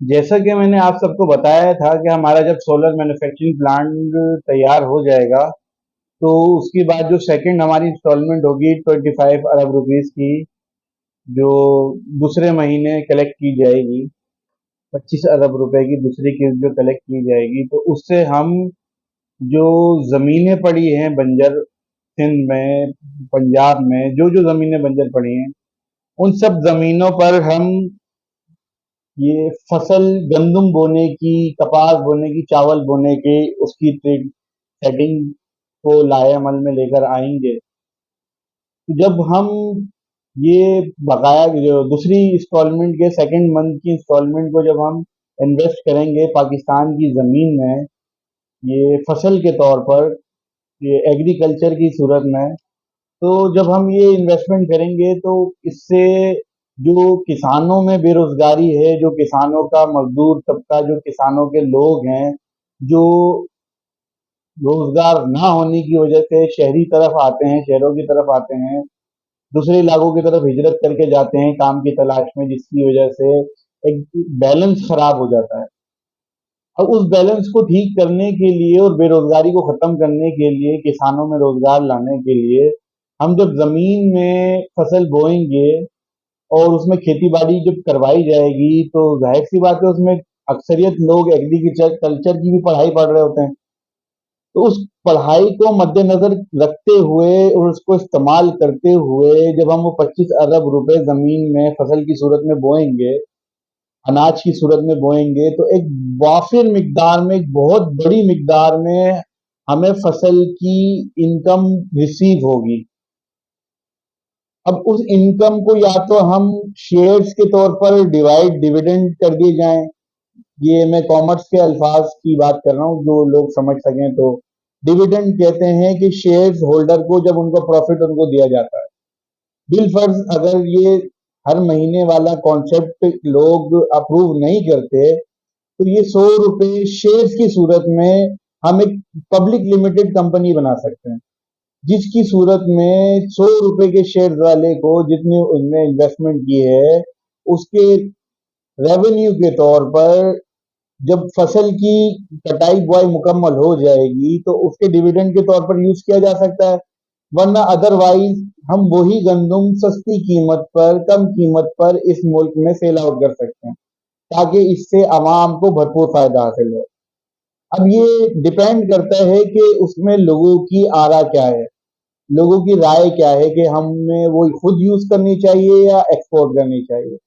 जैसा कि मैंने आप सबको बताया था कि हमारा जब सोलर मैन्युफैक्चरिंग प्लांट तैयार हो जाएगा, तो उसके बाद जो सेकंड हमारी इंस्टॉलमेंट होगी 25 अरब रुपीस की, जो दूसरे महीने कलेक्ट की जाएगी, 25 अरब रुपए की दूसरी किस्त जो कलेक्ट की जाएगी, तो उससे हम जो जमीनें पड़ी हैं बंजर, सिंध में, पंजाब में जो जो जमीनें बंजर पड़ी हैं, उन सब जमीनों पर हम ये फसल गंदुम बोने की, कपास बोने की, चावल बोने की, उसकी सेटिंग को लाए अमल में लेकर आएंगे। तो जब हम ये बकाया जो दूसरी इंस्टॉलमेंट के सेकंड मंथ की इंस्टॉलमेंट को जब हम इन्वेस्ट करेंगे पाकिस्तान की ज़मीन में, ये फसल के तौर पर, ये एग्रीकल्चर की सूरत में, तो जब हम ये इन्वेस्टमेंट करेंगे तो इससे जो किसानों में बेरोजगारी है, जो किसानों का मजदूर तबका, जो किसानों के लोग हैं, जो रोजगार ना होने की वजह से शहरी तरफ आते हैं, शहरों की तरफ आते हैं, दूसरे इलाकों की तरफ हिजरत करके जाते हैं काम की तलाश में, जिसकी वजह से एक बैलेंस खराब हो जाता है। अब उस बैलेंस को ठीक करने के लिए और बेरोजगारी को खत्म करने के लिए, किसानों में रोजगार लाने के लिए, हम जब जमीन में फसल बोएंगे और उसमें खेती बाड़ी जब करवाई जाएगी, तो जाहिर सी बात है उसमें अक्सरियत लोग एग्रीकल्चर कल्चर की भी पढ़ाई पढ़ रहे होते हैं। तो उस पढ़ाई को मद्देनजर रखते हुए और उसको इस्तेमाल करते हुए जब हम वो 25 अरब रुपए जमीन में फसल की सूरत में बोएंगे, अनाज की सूरत में बोएंगे, तो एक वाफिर मिकदार में, एक बहुत बड़ी मिकदार में हमें फसल की इनकम रिसीव होगी। अब उस इनकम को या तो हम शेयर्स के तौर पर डिवाइड डिविडेंड कर दिए जाएं, ये मैं कॉमर्स के अल्फाज की बात कर रहा हूँ जो लोग समझ सकें, तो डिविडेंड कहते हैं कि शेयर्स होल्डर को जब उनको प्रॉफिट उनको दिया जाता है। बिल फर्ज अगर ये हर महीने वाला कॉन्सेप्ट लोग अप्रूव नहीं करते, तो ये 100 रुपए शेयर्स की सूरत में हम एक पब्लिक लिमिटेड कंपनी बना सकते हैं, जिसकी सूरत में 100 रुपए के शेयर वाले को जितने उसने इन्वेस्टमेंट की है, उसके रेवेन्यू के तौर पर जब फसल की कटाई बुआई मुकम्मल हो जाएगी, तो उसके डिविडेंड के तौर पर यूज किया जा सकता है। वरना अदरवाइज हम वही गंदुम सस्ती कीमत पर, कम कीमत पर इस मुल्क में सेल आउट कर सकते हैं, ताकि इससे आवाम को भरपूर फायदा हासिल हो। अब ये डिपेंड करता है कि उसमें लोगों की आरा क्या है, लोगों की राय क्या है कि हमें वो खुद यूज करनी चाहिए या एक्सपोर्ट करनी चाहिए।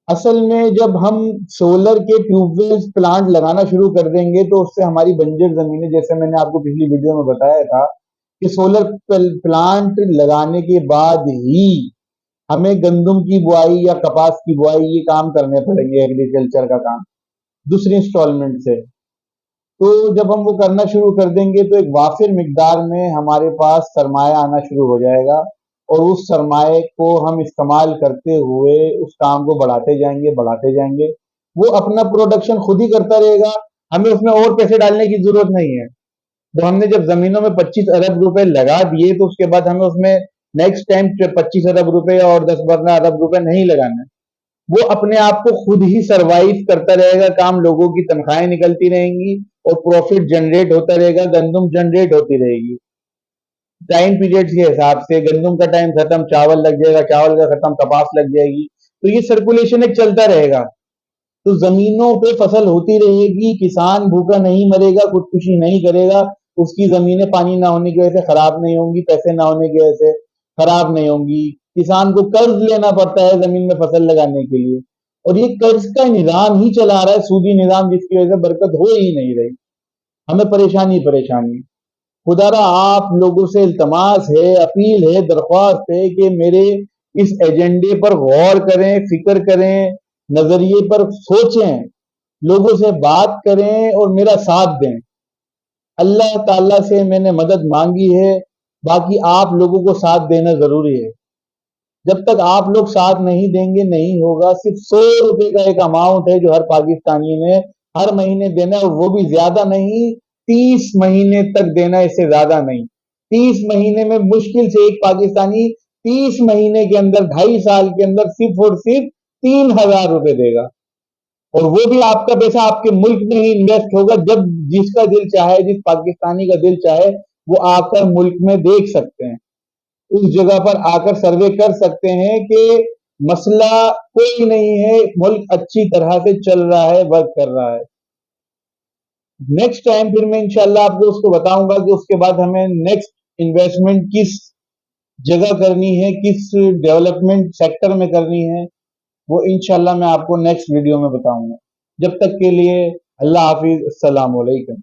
असल में जब हम सोलर के ट्यूबवेल्स प्लांट लगाना शुरू कर देंगे, तो उससे हमारी बंजर जमीनें, जैसे मैंने आपको पिछली वीडियो में बताया था कि सोलर प्लांट लगाने के बाद ही हमें गंदुम की बुआई या कपास की बुआई ये काम करने पड़ेंगे, एग्रीकल्चर का काम दूसरी इंस्टॉलमेंट से। तो जब हम वो करना शुरू कर देंगे, तो एक वाफिर मिकदार में हमारे पास सरमाया आना शुरू हो जाएगा, और उस सरमाए को हम इस्तेमाल करते हुए उस काम को बढ़ाते जाएंगे, बढ़ाते जाएंगे। वो अपना प्रोडक्शन खुद ही करता रहेगा, हमें उसमें और पैसे डालने की जरूरत नहीं है। तो हमने जब जमीनों में 25 अरब रुपए लगा दिए, तो उसके बाद हमें उसमें नेक्स्ट टाइम 25 अरब रुपए और 10-15 अरब रुपए नहीं लगाना। वो अपने आप को खुद ही सरवाइव करता रहेगा, काम, लोगों की तनख्वाहें निकलती रहेंगी और प्रॉफिट जनरेट होता रहेगा, गंदुम जनरेट होती रहेगी। टाइम पीरियड्स के हिसाब से गंदुम का टाइम खत्म, चावल लग जाएगा, चावल का खत्म, कपास लग जाएगी। तो ये सर्कुलेशन एक चलता रहेगा। तो जमीनों पे फसल होती रहेगी, किसान भूखा नहीं मरेगा, खुदकुशी नहीं करेगा, उसकी जमीनें पानी ना होने की वजह से खराब नहीं होंगी, पैसे ना होने की वजह से खराब नहीं होंगी। किसान को कर्ज लेना पड़ता है जमीन में फसल लगाने के लिए, और ये कर्ज का निजाम ही चला रहा है, सूदी निजाम, जिसकी वजह से बरकत हो ही नहीं रही। हमें परेशानी परेशानी। खुदारा आप लोगों से इल्तमास है, अपील है, दरख्वास्त है कि मेरे इस एजेंडे पर गौर करें, फिक्र करें, नजरिए पर सोचें, लोगों से बात करें और मेरा साथ दें। अल्लाह ताला से मैंने मदद मांगी है, बाकी आप लोगों को साथ देना जरूरी है। जब तक आप लोग साथ नहीं देंगे नहीं होगा। सिर्फ 100 रुपए का एक अमाउंट है जो हर पाकिस्तानी ने हर महीने देना है, और वो भी ज्यादा नहीं, 30 महीने तक देना, इससे ज्यादा नहीं। 30 महीने में मुश्किल से एक पाकिस्तानी 30 महीने के अंदर, 2.5 साल के अंदर सिर्फ और सिर्फ 3,000 रुपए देगा। और वो भी आपका पैसा आपके मुल्क में ही इन्वेस्ट होगा। जब जिसका दिल चाहे, जिस पाकिस्तानी का दिल चाहे, वो आकर मुल्क में देख सकते हैं, उस जगह पर आकर सर्वे कर सकते हैं कि मसला कोई नहीं है, मुल्क अच्छी तरह से चल रहा है, वर्क कर रहा है। नेक्स्ट टाइम फिर मैं इंशाल्लाह आपको उसको बताऊंगा कि उसके बाद हमें नेक्स्ट इन्वेस्टमेंट किस जगह करनी है, किस डेवलपमेंट सेक्टर में करनी है, वो इंशाल्लाह मैं आपको नेक्स्ट वीडियो में बताऊंगा। जब तक के लिए अल्लाह हाफिज, अस्सलाम वालेकुम।